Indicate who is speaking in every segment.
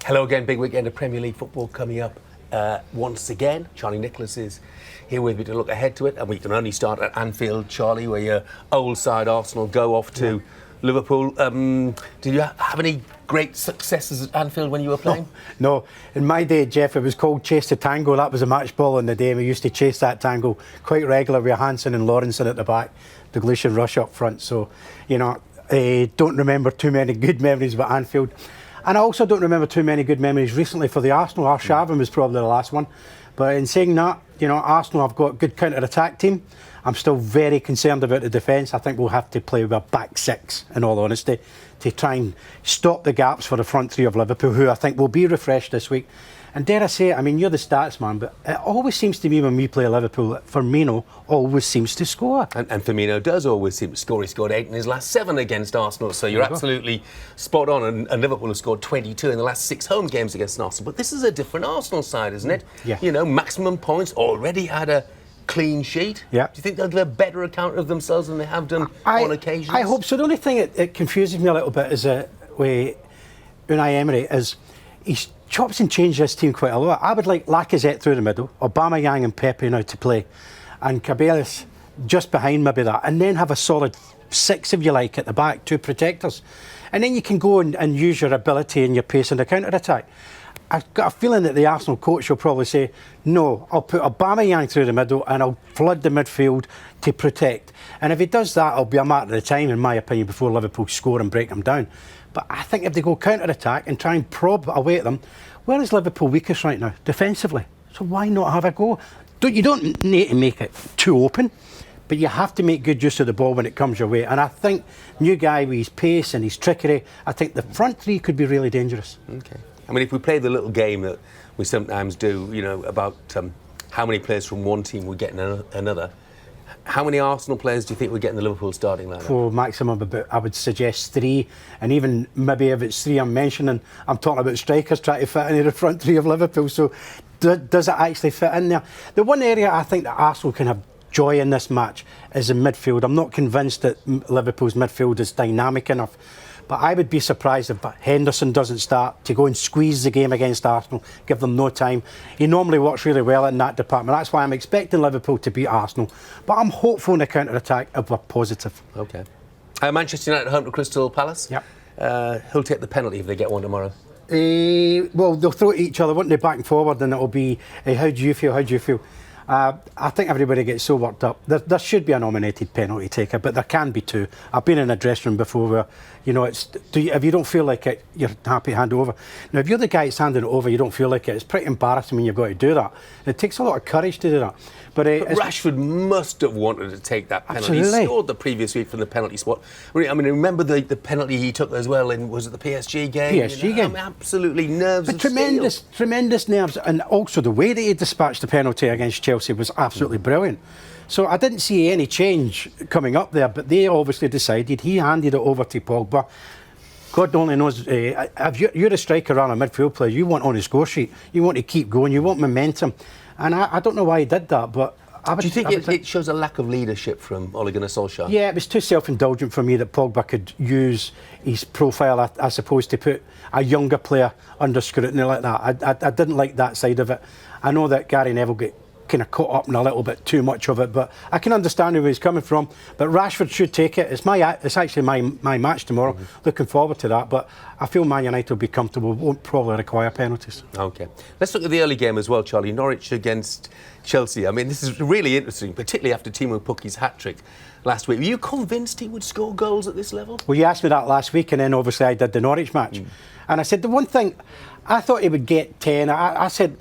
Speaker 1: Hello again, big weekend of Premier League football coming up once again. Charlie Nicholas is here with me to look ahead to it, and we can only start at Anfield, Charlie, where your old side Arsenal go off to Liverpool. Did you have any great successes at Anfield when you were playing?
Speaker 2: No. In my day, Jeff, it was called Chase the Tango. That was a match ball in the day. We used to chase that tango quite regular with Hansen and Lawrenson at the back, the Gleeson Rush up front. So, I don't remember too many good memories about Anfield. And I also don't remember too many good memories recently for the Arsenal. Arshavin was probably the last one. But in saying that, Arsenal have got a good counter-attack team. I'm still very concerned about the defence. I think we'll have to play with a back six, in all honesty, to try and stop the gaps for the front three of Liverpool, who I think will be refreshed this week. And dare I say it, you're the stats man, but it always seems to me when we play Liverpool, Firmino always seems to score.
Speaker 1: And Firmino does always seem to score. He scored 8 in his last 7 against Arsenal, so you're absolutely spot on. And Liverpool have scored 22 in the last 6 home games against Arsenal. But this is a different Arsenal side, isn't it?
Speaker 2: Yeah.
Speaker 1: Maximum points, already had a clean sheet.
Speaker 2: Yeah.
Speaker 1: Do you think they'll give a better account of themselves than they have done on occasions?
Speaker 2: I hope so. The only thing it confuses me a little bit is with Unai Emery is he's chops and changes this team quite a lot. I would like Lacazette through the middle, Aubameyang and Pepe now to play, and Cabellas just behind maybe that, and then have a solid 6, if you like, at the back, 2 protectors. And then you can go and use your ability and your pace in the counter-attack. I've got a feeling that the Arsenal coach will probably say, no, I'll put Aubameyang through the middle and I'll flood the midfield to protect. And if he does that, it'll be a matter of time, in my opinion, before Liverpool score and break them down. But I think if they go counter-attack and try and probe away at them, where is Liverpool weakest right now? Defensively. So why not have a go? You don't need to make it too open, but you have to make good use of the ball when it comes your way. And I think new guy with his pace and his trickery, I think the front three could be really dangerous.
Speaker 1: Okay. If we play the little game that we sometimes do, about how many players from one team would get in another, how many Arsenal players do you think would get in the Liverpool starting lineup?
Speaker 2: For maximum, about, I would suggest 3, and even maybe if it's 3 I'm mentioning, I'm talking about strikers trying to fit into the front 3 of Liverpool. So does it actually fit in there? The one area I think that Arsenal can have joy in this match is in midfield. I'm not convinced that Liverpool's midfield is dynamic enough. But I would be surprised if Henderson doesn't start to go and squeeze the game against Arsenal, give them no time. He normally works really well in that department. That's why I'm expecting Liverpool to beat Arsenal. But I'm hopeful in the counter-attack of a positive.
Speaker 1: OK. Manchester United home to Crystal Palace.
Speaker 2: Yep.
Speaker 1: Who'll take the penalty if they get one tomorrow?
Speaker 2: Well, they'll throw it at each other, won't they, back and forward, and it'll be, how do you feel, how do you feel? I think everybody gets so worked up. There should be a nominated penalty taker, but there can be 2. I've been in a dressing room before where, if you don't feel like it, you're happy to hand it over. Now, if you're the guy that's handing it over, you don't feel like it, it's pretty embarrassing when you've got to do that. And it takes a lot of courage to do that. But
Speaker 1: Rashford must have wanted to take that penalty.
Speaker 2: Absolutely.
Speaker 1: He scored the previous week from the penalty spot. Remember the penalty he took as well in, was it the PSG game?
Speaker 2: PSG game.
Speaker 1: Absolutely nerves of
Speaker 2: tremendous nerves. And also the way that he dispatched the penalty against Chelsea was absolutely brilliant. So I didn't see any change coming up there, but they obviously decided. He handed it over to Pogba. God only knows, if you're a striker or a midfield player, you want on the score sheet. You want to keep going, you want momentum. And I don't know why he did that, but...
Speaker 1: Do you think it shows a lack of leadership from Ole Gunnar Solskjaer?
Speaker 2: Yeah, it was too self-indulgent for me that Pogba could use his profile, I suppose, to put a younger player under scrutiny like that. I didn't like that side of it. I know that Gary Neville got kind of caught up in a little bit too much of it, but I can understand where he's coming from. But Rashford should take it. It's actually my match tomorrow. Looking forward to that. But I feel Man United will be comfortable. Won't probably require penalties.
Speaker 1: OK. Let's look at the early game as well, Charlie. Norwich against Chelsea. This is really interesting, particularly after Timo Pukki's hat-trick last week. Were you convinced he would score goals at this level?
Speaker 2: Well, you asked me that last week, and then obviously I did the Norwich match. And I said the one thing, I thought he would get 10. I said,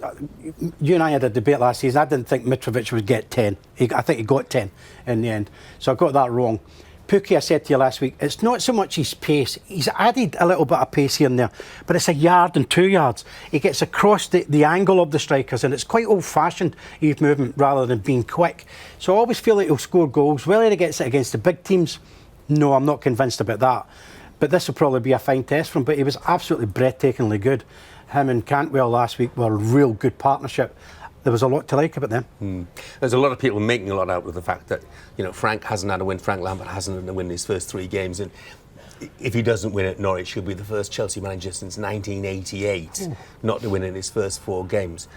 Speaker 2: you and I had a debate last season, I didn't think Mitrovic would get 10. I think he got 10 in the end. So I got that wrong. Pukki, I said to you last week, it's not so much his pace. He's added a little bit of pace here and there, but it's 1 yard and 2 yards. He gets across the angle of the strikers, and it's quite old-fashioned, his movement, rather than being quick. So I always feel like he'll score goals. Whether he gets it against the big teams, no, I'm not convinced about that. But this will probably be a fine test for him. But he was absolutely breathtakingly good. Him and Cantwell last week were a real good partnership. There was a lot to like about them.
Speaker 1: There's a lot of people making a lot out of the fact that, Frank hasn't had a win, Frank Lampard hasn't had a win in his first 3 games. And if he doesn't win at Norwich, he'll be the first Chelsea manager since 1988 not to win in his first 4 games.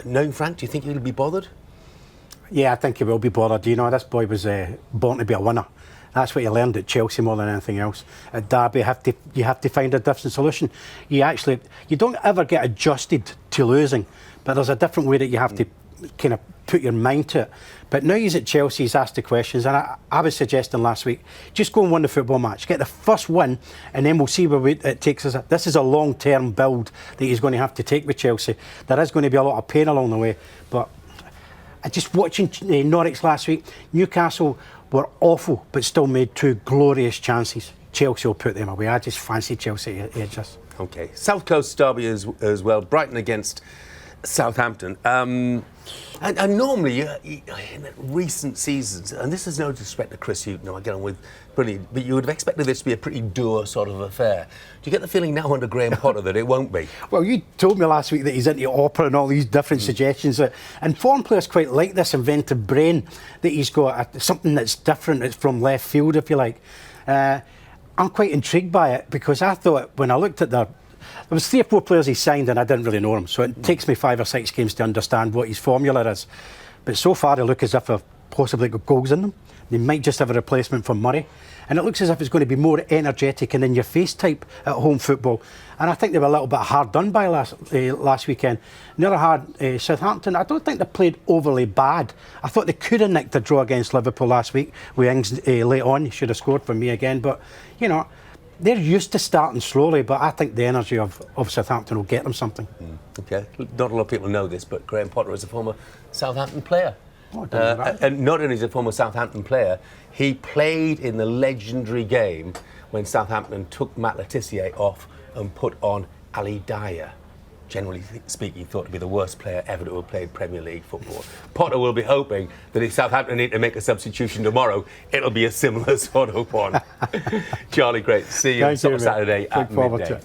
Speaker 1: Knowing Frank, do you think he'll be bothered?
Speaker 2: Yeah, I think he will be bothered. You know, this boy was born to be a winner. That's what he learned at Chelsea more than anything else. At Derby, you have to find a different solution. You don't ever get adjusted to losing, but there's a different way that you have to kind of put your mind to it. But now he's at Chelsea, he's asked the questions, and I was suggesting last week, just go and win the football match, get the first win, and then we'll see where it takes us. This is a long-term build that he's going to have to take with Chelsea. There is going to be a lot of pain along the way, but just watching Norwich last week, Newcastle were awful, but still made 2 glorious chances. Chelsea will put them away. I just fancy Chelsea edges.
Speaker 1: Okay, South Coast derby as well. Brighton against Southampton. And normally, in recent seasons, and this is no disrespect to Chris Hughton, who I get on with brilliant, but you would have expected this to be a pretty dour sort of affair. Do you get the feeling now under Graham Potter that it won't be? Well,
Speaker 2: you told me last week that he's into opera and all these different suggestions. And foreign players quite like this inventive brain that he's got, something that's different, it's from left field, if you like. I'm quite intrigued by it because I thought when I looked at there was 3 or 4 players he signed and I didn't really know him, so it takes me 5 or 6 games to understand what his formula is. But so far they look as if they've possibly got goals in them. They might just have a replacement for Murray, and it looks as if it's going to be more energetic and in-your-face type at home football. And I think they were a little bit hard done by last weekend. On the other hand, Southampton, I don't think they played overly bad. I thought they could have nicked a draw against Liverpool last week with Ings late on. He should have scored for me again, but you know, they're used to starting slowly, but I think the energy of Southampton will get them something.
Speaker 1: Okay, not a lot of people know this, but Graham Potter is a former Southampton player.
Speaker 2: Oh, I don't know that.
Speaker 1: And not only is he a former Southampton player, he played in the legendary game when Southampton took Matt Letizia off and put on Ali Dyer. Generally speaking, thought to be the worst player ever to have played Premier League football. Potter will be hoping that if Southampton need to make a substitution tomorrow, it'll be a similar sort of one. Charlie, great to see you on Saturday at midday.